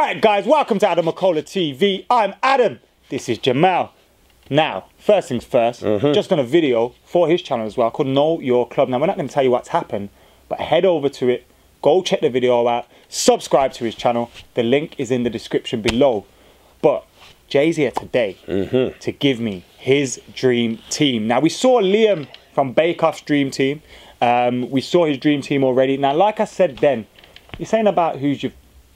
Alright guys, welcome to AdamMcKola TV. I'm Adam. This is Jemel. Now, first things first, just done a video for his channel as well called Know Your Club. Now, we're not going to tell you what's happened, but head over to it, go check the video out, subscribe to his channel. The link is in the description below. But Jay's here today to give me his dream team. Now, we saw Liam from Bake Off's dream team. We saw his dream team already. Now, like I said then, you're saying about who's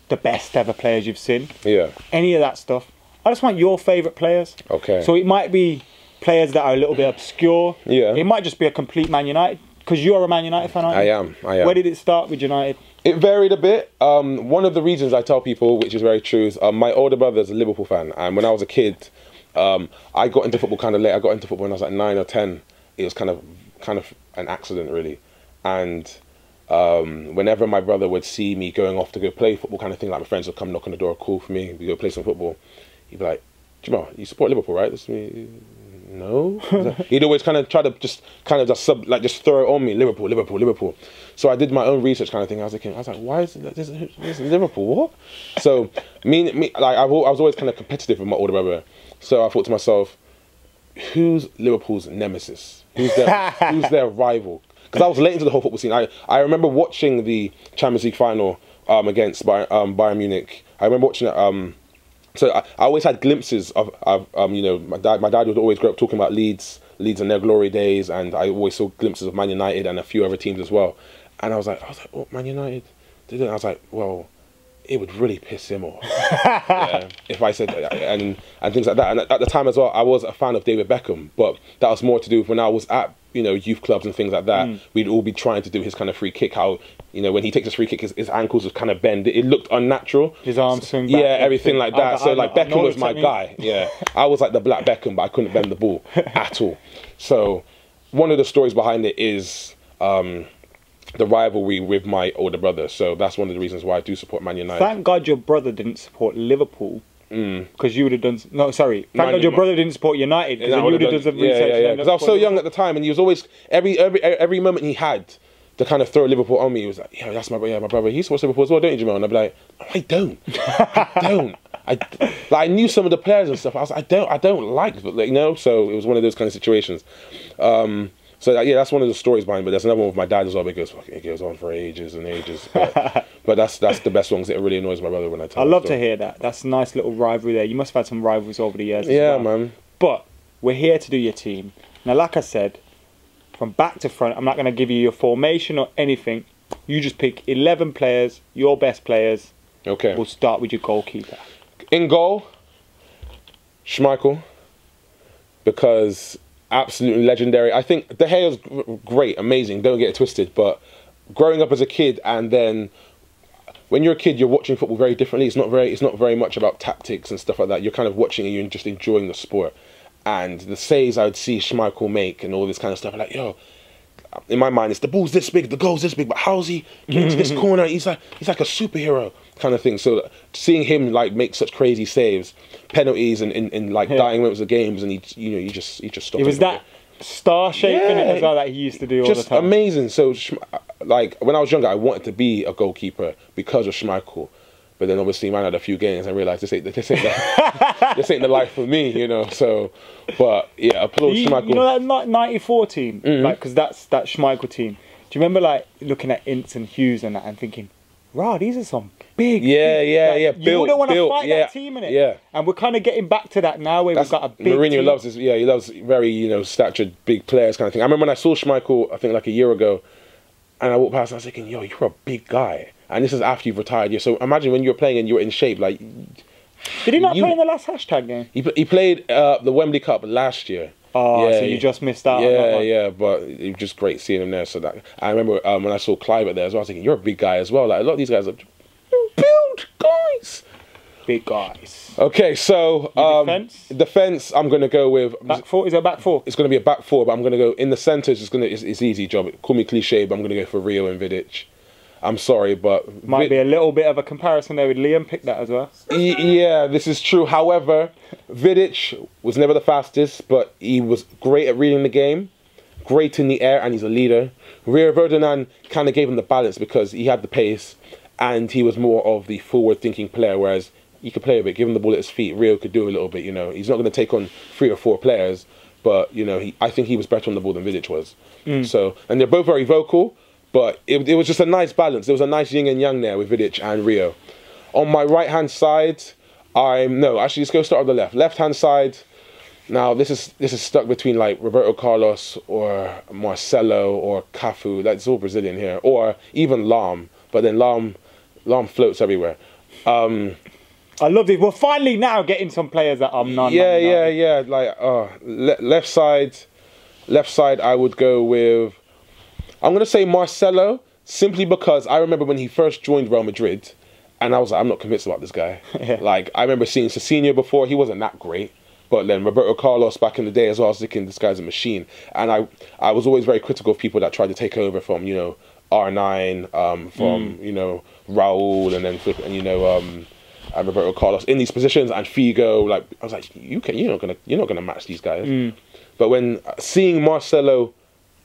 the best ever players you've seen. Yeah. Any of that stuff. I just want your favourite players. Okay. So it might be players that are a little bit obscure. Yeah. It might just be a complete Man United. Because you're a Man United fan, aren't you? I am. Where did it start with United? It varied a bit. One of the reasons I tell people, which is very true, is my older brother's a Liverpool fan. And when I was a kid, I got into football kind of late. I got into football when I was like 9 or 10. It was kind of an accident, really. And whenever my brother would see me going off to go play football kind of thing, like my friends would come knock on the door, call for me, we go play some football, he'd be like, Jemel, you support Liverpool, right? This me. No. He'd always kind of try to just throw it on me, Liverpool, Liverpool, Liverpool. So I did my own research kind of thing. I was like, why is this Liverpool? What? So I was always kind of competitive with my older brother. So I thought to myself, who's Liverpool's nemesis? Who's their rival? Because I was late into the whole football scene. I remember watching the Champions League final against Bayern Munich. I remember watching it. So I always had glimpses of you know, my dad would always grow up talking about Leeds and their glory days, and I always saw glimpses of Man United and a few other teams as well. And I was like, oh, Man United did it. I was like, well, it would really piss him off if I said that, and things like that. And at the time as well, I was a fan of David Beckham, but that was more to do with when I was at, you know, youth clubs and things like that. We'd all be trying to do his kind of free kick. How, you know, when he takes his free kick, his ankles would kind of bend. It looked unnatural. His arms swing back. Yeah, everything like that. So like Beckham was my guy. Yeah, I was like the Black Beckham, but I couldn't bend the ball at all. So one of the stories behind it is the rivalry with my older brother. So that's one of the reasons why I do support Man United. Thank God your brother didn't support Liverpool. Because you would have done... No, sorry. Thank God your brother didn't support United. Because you would have done some research. Yeah. Because I was so young at the time, and he was always... Every moment he had to kind of throw Liverpool on me, he was like, yeah, that's my brother. He supports Liverpool as well, don't you, Jemel? And I'd be like, no, I don't. I don't. I knew some of the players and stuff. I was like, I don't like, you know? So it was one of those kind of situations. So yeah, that's one of the stories behind it. But there's another one with my dad as well, because it goes on for ages and ages. But that's the best ones. It really annoys my brother when I tell him. I love to hear that. That's a nice little rivalry there. You must have had some rivalries over the years. Yeah, man. But we're here to do your team. Now, like I said, from back to front, I'm not going to give you your formation or anything. You just pick 11 players, your best players. Okay. We'll start with your goalkeeper. In goal, Schmeichel, because absolutely legendary. I think De Gea's great, amazing, don't get it twisted, but growing up as a kid, and then when you're a kid, you're watching football very differently. It's not very much about tactics and stuff like that. You're kind of watching and you're just enjoying the sport. And the saves I would see Schmeichel make and all this kind of stuff, I'm like, yo, in my mind, it's the ball's this big, the goal's this big, but how's he getting to this corner? He's like a superhero kind of thing. So seeing him like make such crazy saves, penalties, and in like dying moments of games, and he just stopped. It was that star shape in it as well that he used to do all the time. Just amazing. So like when I was younger, I wanted to be a goalkeeper because of Schmeichel. But then obviously, man, I had a few games and realised this ain't the life for me, you know. So, but yeah, applaud Schmeichel. You know that '94 team, like, because that's that Schmeichel team. Do you remember like looking at Ince and Hughes and that and thinking, "Wow, these are some big." Yeah. You wouldn't want to fight that team in it. Yeah. And we're kind of getting back to that now, where we've got a big. Mourinho team. Loves this. Yeah, he loves very, you know, statured big players kind of thing. I remember when I saw Schmeichel, I think like a year ago, and I walked past, and I was thinking, "Yo, you're a big guy." And this is after you've retired. Yeah, so imagine when you're playing and you're in shape. Like, did he not play in the last hashtag game? He played the Wembley Cup last year. Oh, yeah, so you just missed out. Yeah, but it was just great seeing him there. So that I remember when I saw Clive there as well. I was thinking, you're a big guy as well. Like a lot of these guys are built guys, big guys. Okay, so defense. I'm gonna go with back four. Is that back four? It's gonna be a back four, but I'm gonna go in the centres. It's easy job. Call me cliche, but I'm gonna go for Rio and Vidic. I'm sorry, but... Might be a little bit of a comparison there with Liam. Picked that as well. Yeah, this is true. However, Vidic was never the fastest, but he was great at reading the game, great in the air, and he's a leader. Rio Ferdinand kind of gave him the balance because he had the pace, and he was more of the forward-thinking player, whereas he could play a bit, give him the ball at his feet. Rio could do a little bit, you know. He's not going to take on 3 or 4 players, but, you know, I think he was better on the ball than Vidic was. So, and they're both very vocal, but it was just a nice balance. There was a nice yin and yang there with Vidic and Rio. On my right-hand side, actually, let's go start on the left. Left-hand side, now this is stuck between like Roberto Carlos or Marcelo or Cafu. That's all Brazilian here, or even Lam. But then Lam floats everywhere. I love it. We're finally now getting some players that are non. Yeah. Like left side, I would go with. I'm gonna say Marcelo, simply because I remember when he first joined Real Madrid, and I was like, I'm not convinced about this guy. Like, I remember seeing Cezinha before. He wasn't that great. But then Roberto Carlos back in the day as well, I was thinking this guy's a machine. And I was always very critical of people that tried to take over from, you know, R9, from, you know, Raul, and then, you know, and Roberto Carlos in these positions, and Figo. Like, I was like, you're not gonna match these guys. But when seeing Marcelo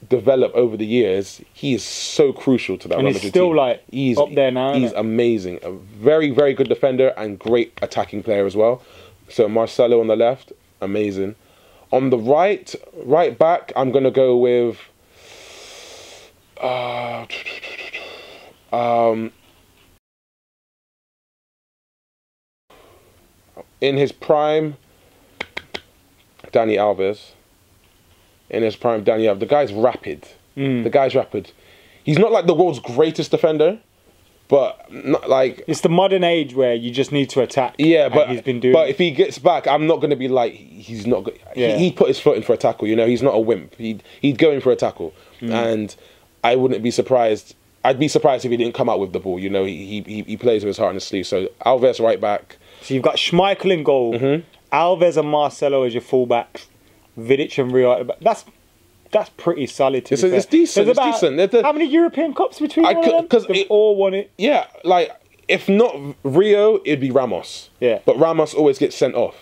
develop over the years, he is so crucial to that. And he's still like up there now. He's amazing, a very, very good defender and great attacking player as well. So Marcelo on the left, amazing. On the right back, I'm gonna go with in his prime, Dani Alves. In his prime, Dani Alves. The guy's rapid. The guy's rapid. He's not like the world's greatest defender, but not like... It's the modern age where you just need to attack. Yeah, but he's been doing. But if he gets back, I'm not going to be like, he's not... He'd put his foot in for a tackle, you know? He's not a wimp. He'd go in for a tackle. And I wouldn't be surprised... I'd be surprised if he didn't come out with the ball, you know? He plays with his heart on his sleeve. So Alves right back. So you've got Schmeichel in goal. Alves and Marcelo as your fullbacks. Vidic and Rio. That's pretty solid. It's decent. It's decent. How many European Cups between all of them? Because they've all won it. Yeah, like if not Rio, it'd be Ramos. Yeah, but Ramos always gets sent off.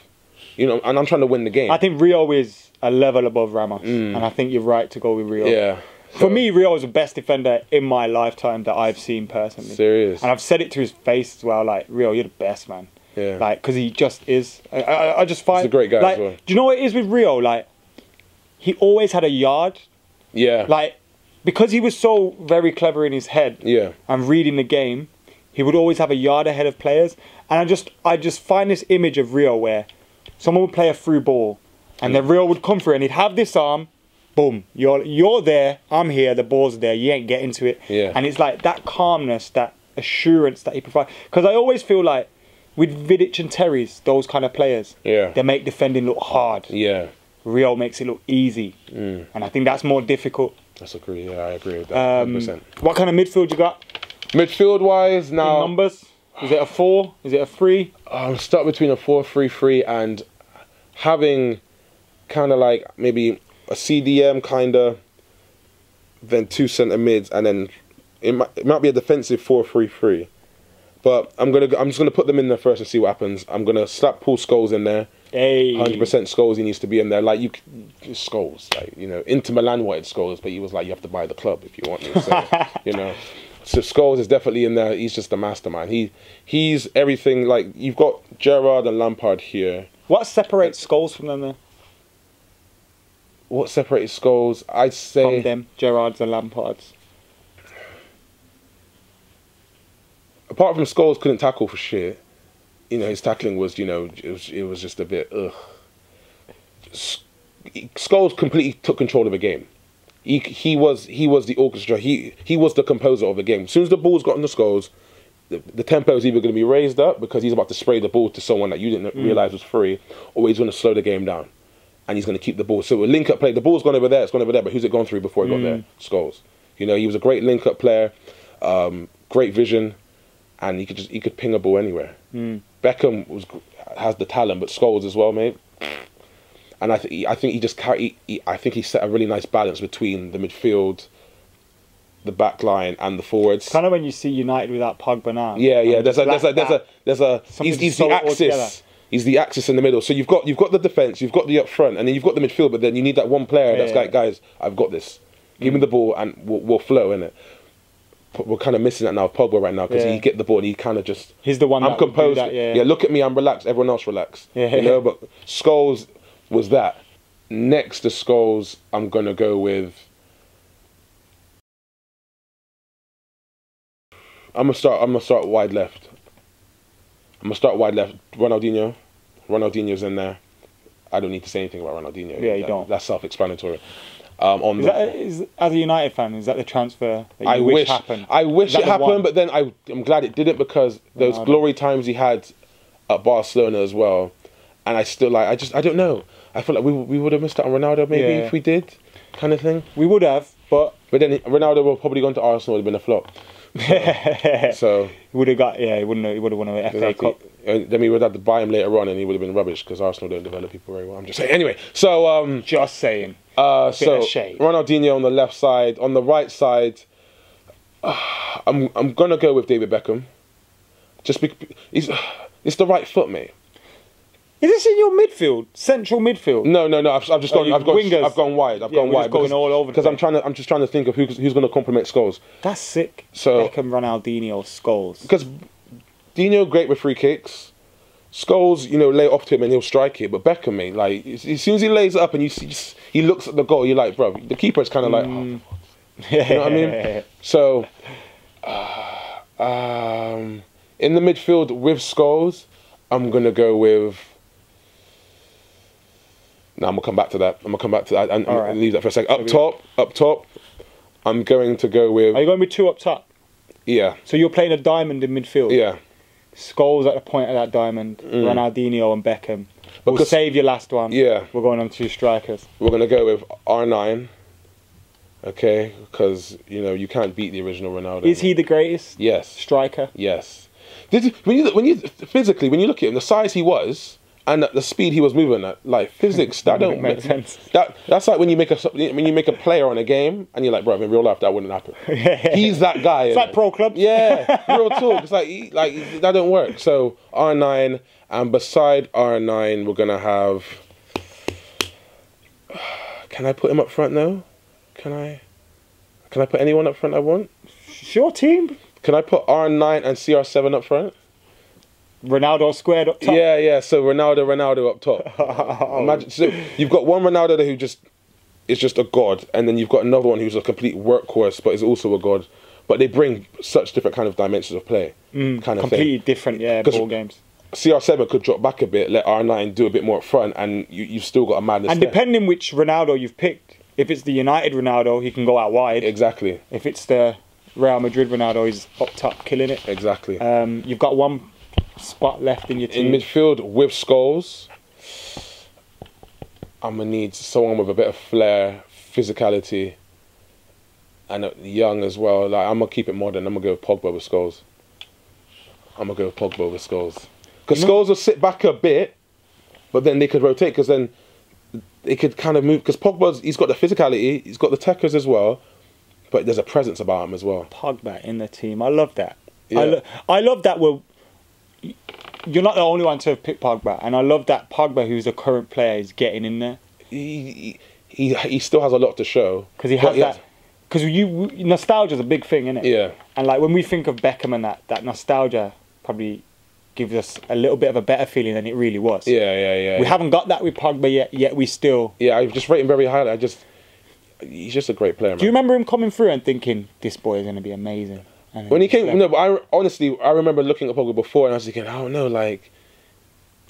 You know, and I'm trying to win the game. I think Rio is a level above Ramos, and I think you're right to go with Rio. Yeah. For me, Rio is the best defender in my lifetime that I've seen personally. Serious. And I've said it to his face as well. Like, Rio, you're the best, man. Yeah. Like, because he just is. I just find... He's a great guy like, as well. Do you know what it is with Rio? Like, he always had a yard. Yeah. Like, because he was so very clever in his head. Yeah. And reading the game, he would always have a yard ahead of players. And I just find this image of Rio where someone would play a through ball, and then Rio would come through, and he'd have this arm. Boom, you're there, I'm here, the ball's there, you ain't getting to it. Yeah. And it's like that calmness, that assurance that he provides. Because I always feel like with Vidic and Terry's, those kind of players, they make defending look hard. Yeah. Rio makes it look easy. And I think that's more difficult. I agree with that. 100%. What kind of midfield you got? Midfield wise, now... In numbers? Is it a 4? Is it a 3? I'm stuck between a 4-3-3 and having kind of like maybe a CDM kind of, then 2 centre mids, and then it might be a defensive 4-3-3. But I'm just gonna put them in there first and see what happens. I'm gonna slap Paul Scholes in there. Hey. 100% Scholes, he needs to be in there. Like Scholes, like, you know, Inter Milan wanted Scholes, but he was like, you have to buy the club if you want me. So, you know, so Scholes is definitely in there. He's just a mastermind. He's everything. Like, you've got Gerrard and Lampard here. What separates Scholes from them then? What separates Scholes? I'd say from them, Gerrards and Lampards. Apart from Scholes couldn't tackle for shit. You know, his tackling was, you know, it was just a bit ugh. Scholes completely took control of the game. He was the orchestra. He was the composer of the game. As soon as the ball's got on the Scholes, the tempo is either going to be raised up because he's about to spray the ball to someone that you didn't realise was free, or he's going to slow the game down. And he's going to keep the ball. So a link-up play, the ball's gone over there, it's gone over there, but who's it gone through before it got there? Scholes. You know, he was a great link-up player, great vision, and he could ping a ball anywhere. Beckham has the talent, but Scholes as well, mate. And I think he set a really nice balance between the midfield, the back line, and the forwards. Kind of when you see United without Pogba now. Yeah. He's the axis. He's the axis in the middle. So you've got the defence, you've got the up front, and then you've got the midfield. But then you need that one player that's like, guys, I've got this. Give me the ball, and we'll flow in it. we're kind of missing that now with Pogba right now, because he get the ball and he kind of just... He's the one I'm that would composed. do that, yeah. Look at me, I'm relaxed. Everyone else relaxed. Yeah. You know, but Scholes was that. Next to Scholes, I'm going to go with... I'm gonna start wide left. Ronaldinho. Ronaldinho's in there. I don't need to say anything about Ronaldinho. Yeah, you don't. That's self-explanatory. As a United fan, is that the transfer that you wish happened? I wish it happened, but then I'm glad it didn't, because those glory times he had at Barcelona as well, and I still I don't know. I feel like we would have missed out on Ronaldo maybe if we did, kind of thing. We would have, but then Ronaldo would have probably gone to Arsenal, would have been a flop. So he would have got he would have won an FA Cup. And then we would have to buy him later on, and he would have been rubbish, because Arsenal don't develop people very well. I'm just saying. Anyway, so just saying. So Ronaldinho on the left side. On the right side, I'm gonna go with David Beckham. Just because it's the right foot, mate. Is this in your midfield, central midfield? No. I've just gone. I've gone wide. I've gone wide going all over. Because I'm just trying to think of who's going to complement Scholes. That's sick. So Beckham, Ronaldinho, Scholes. Because Dino great with free kicks. Scholes, lay it off to him and he'll strike it. But Beckham, mate, like as soon as he lays it up and you see, he looks at the goal, you're like, bro, the keeper's kind of like, oh, you know what I mean? So, in the midfield with Scholes, I'm gonna go with. No, I'm gonna come back to that. And leave that for a second. Up top, I'm going to go with. Are you going with two up top? Yeah. So you're playing a diamond in midfield. Yeah. Scholes at the point of that diamond. Ronaldinho and Beckham. We'll save your last one. Yeah. We're going on two strikers. We're gonna go with R9. Okay, because you can't beat the original Ronaldo. Is he the greatest? Yes. Striker. Yes. When you look at him, the size he was. And the speed he was moving at, like physics, that don't make sense. That's like when you make a player on a game, and you're like, bro, in real life that wouldn't happen. He's that guy. It's like pro clubs. Yeah, real talk. It's like that don't work. So R9, and beside R9, we're gonna have. Can I put him up front now? Can I put anyone up front I want? Sure, team. Can I put R9 and CR7 up front? Ronaldo squared up top. Yeah. So Ronaldo up top. Imagine, so you've got one Ronaldo who is just a god, and then you've got another one who's a complete workhorse, but is also a god. But they bring such different kind of dimensions of play, kind of completely thing. Different, ball games. CR7 could drop back a bit, let R9 do a bit more up front, and you've still got a madness. And depending which Ronaldo you've picked, if it's the United Ronaldo, he can go out wide. Exactly. If it's the Real Madrid Ronaldo, he's up top killing it. Exactly. You've got one spot left in your team. In midfield with Scholes, I'm gonna need someone with a bit of flair, physicality, and young as well. Like I'm gonna keep it modern. I'm gonna go with Pogba with Scholes. Because Scholes will sit back a bit, but then they could rotate. Because then they could kind of move. Because he's got the physicality, he's got the techers as well, but there's a presence about him as well. Pogba in the team. I love that. Yeah. I love that you're not the only one to have picked Pogba, and I love that Pogba, who's a current player, is getting in there. He still has a lot to show. Because he has that. Because nostalgia's a big thing, isn't it? Yeah. And like when we think of Beckham and that nostalgia probably gives us a little bit of a better feeling than it really was. Yeah. We haven't got that with Pogba yet we still. Yeah, I just rate him very highly. He's just a great player, man. Do you remember him coming through and thinking this boy is going to be amazing? When he came, no, but I remember looking at Pogba before, and I was thinking, I don't know, like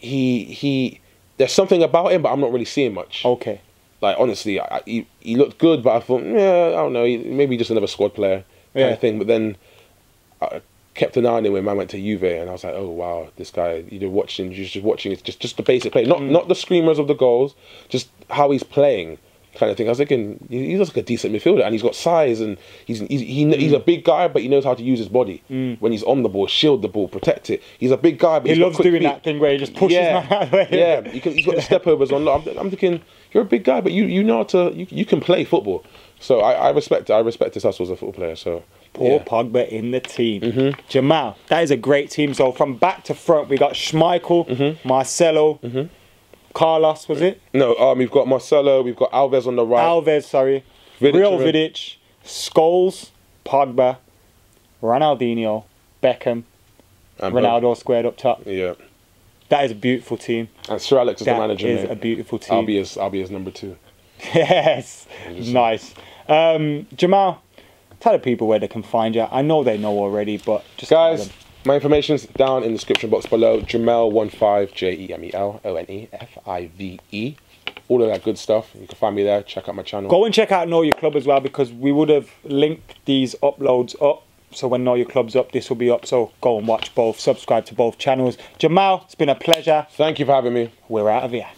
there's something about him, but I'm not really seeing much. Okay. Like honestly, he looked good, but I thought, I don't know, maybe just another squad player kind of thing. But then I kept an eye on him when I went to Juve, and I was like, oh wow, this guy. You're just watching it, just the basic play, not the screamers of the goals, just how he's playing. Kind of thing. I was thinking he looks like a decent midfielder, and he's got size, and he's a big guy, but he knows how to use his body when he's on the ball, shield the ball, protect it. He's a big guy, but he loves doing that thing where he just pushes man out of the way. Yeah, he's got the step overs on. I'm thinking you're a big guy, but you know how to you can play football. So I respect his hustle as a football player. So Paul Pogba in the team. Jemel, that is a great team. So from back to front, we got Schmeichel, Marcelo. Carlos, was it? No, we've got Marcelo, we've got Alves on the right. Vidic, Scholes, Pogba, Ronaldinho, Beckham, And Ronaldo squared up top. Yeah. That is a beautiful team. And Sir Alex is the manager. That is mate. a beautiful team. I'll be his number 2. Yes, nice. Jemel, tell the people where they can find you. I know they know already, but just guys, my information's down in the description box below. Jemel One Five, JemelOneFive. All of that good stuff. You can find me there. Check out my channel. Go and check out Know Your Club as well, because we would have linked these uploads up. So when Know Your Club's up, this will be up. So go and watch both. Subscribe to both channels. Jemel, it's been a pleasure. Thank you for having me. We're out of here.